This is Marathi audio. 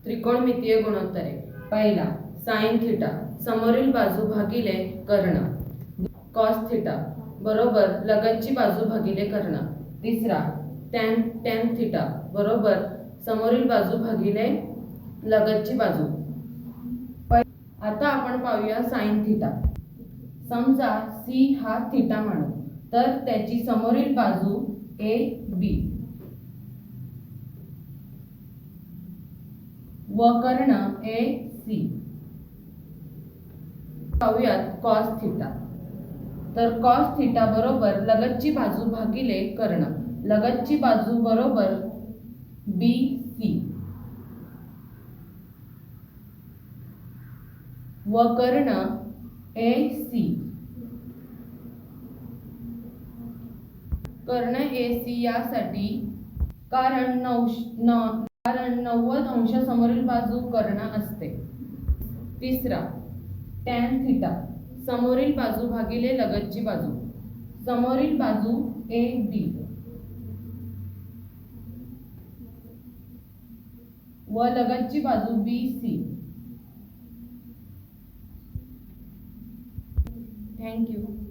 त्रिकोणमितीय गुणोत्तरे. पहिला साइन थिटा समोरील बाजू भागिले कर्ण, कॉस थिटा बरोबर लगतची बाजू भागिले कर्ण. तिसरा टॅन थिटा बरोबर समोरील बाजू भागिले लगतची बाजू. आता आपण पाहूया साइन थिटा. समजा सी हा थिटा मानू, तर त्याची समोरील बाजू ए बी व कर्ण ए सी. पाहूयात कॉस थिटा. तर कॉस थिटा बरोबर लगतची बाजू भागिले कर्ण, लगतची बाजू बरोबर बी सी व कर्ण ए सी. कर्ण ए सी यासाठी कारण 90 अंश समोरील बाजू कर्ण असते. तिसरा टॅन थिटा समोरील बाजू भागिले लगतची बाजू, समोरील बाजू ए बी व लगतची बाजू बी सी. Thank you.